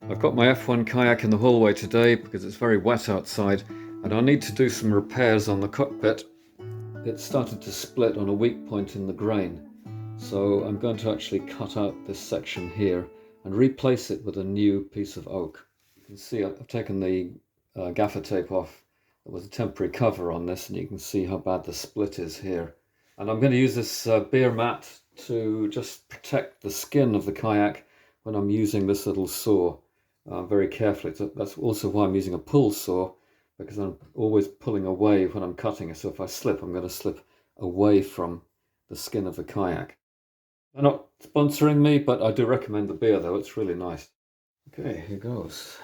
I've got my F1 kayak in the hallway today because it's very wet outside and I need to do some repairs on the cockpit. It started to split on a weak point in the grain, so I'm going to actually cut out this section here and replace it with a new piece of oak. You can see I've taken the gaffer tape off. There was a temporary cover on this and you can see how bad the split is here. And I'm going to use this beer mat to just protect the skin of the kayak when I'm using this little saw very carefully. So that's also why I'm using a pull saw, because I'm always pulling away when I'm cutting it. So if I slip, I'm going to slip away from the skin of the kayak. They're not sponsoring me, but I do recommend the beer though. It's really nice. Okay, here goes.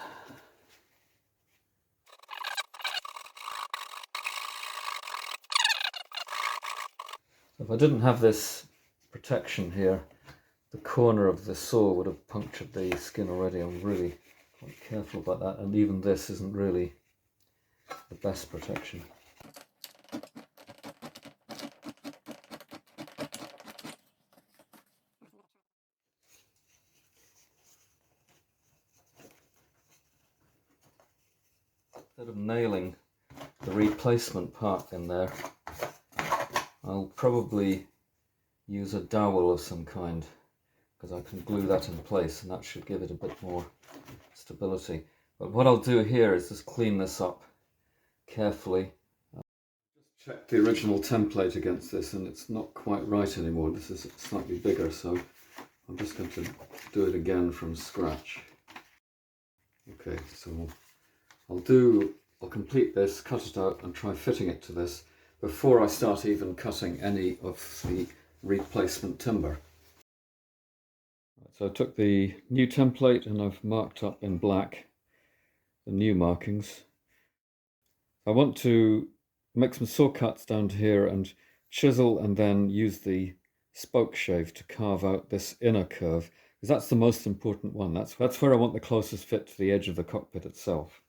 If I didn't have this protection here, the corner of the saw would have punctured the skin already. I'm really quite careful about that, and even this isn't really the best protection. Instead of nailing the replacement part in there, I'll probably use a dowel of some kind, because I can glue that in place and that should give it a bit more stability. But what I'll do here is just clean this up carefully. Just check the original template against this and it's not quite right anymore. This is slightly bigger, so I'm just going to do it again from scratch. Okay, so I'll complete this, cut it out and try fitting it to this before I start even cutting any of the replacement timber. So I took the new template and I've marked up in black the new markings. I want to make some saw cuts down to here and chisel and then use the spoke shave to carve out this inner curve, because that's the most important one. That's where I want the closest fit to the edge of the cockpit itself.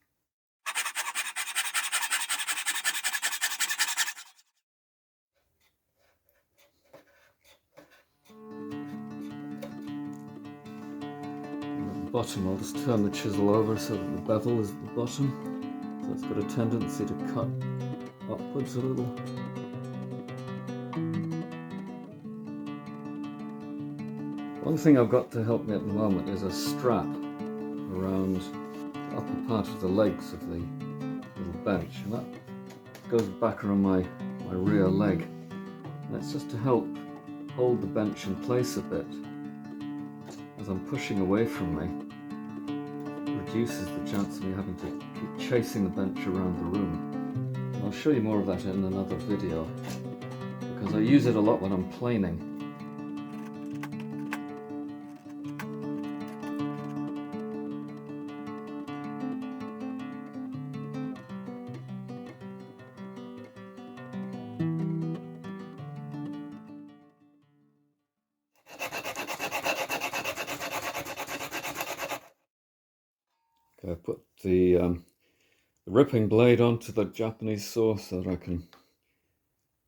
Bottom, I'll just turn the chisel over so that the bevel is at the bottom, so it's got a tendency to cut upwards a little. One thing I've got to help me at the moment is a strap around the upper part of the legs of the little bench, and that goes back around my rear leg, and that's just to help hold the bench in place a bit as I'm pushing away from me. Reduces the chance of me having to keep chasing the bench around the room. And I'll show you more of that in another video, because I use it a lot when I'm planing. Okay, I put the ripping blade onto the Japanese saw so that I can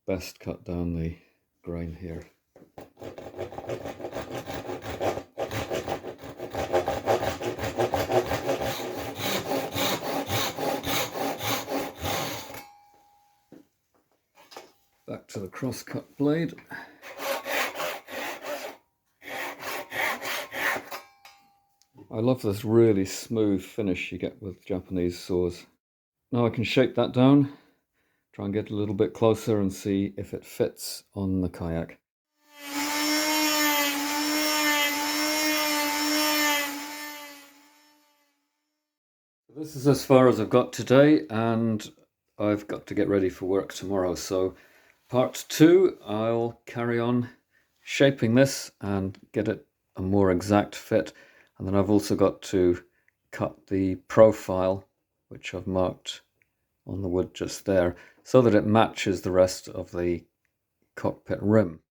best cut down the grain here. Back to the cross-cut blade. I love this really smooth finish you get with Japanese saws. Now I can shape that down, try and get a little bit closer and see if it fits on the kayak. This is as far as I've got today, and I've got to get ready for work tomorrow. So part 2, I'll carry on shaping this and get it a more exact fit. And then I've also got to cut the profile, which I've marked on the wood just there, so that it matches the rest of the cockpit rim.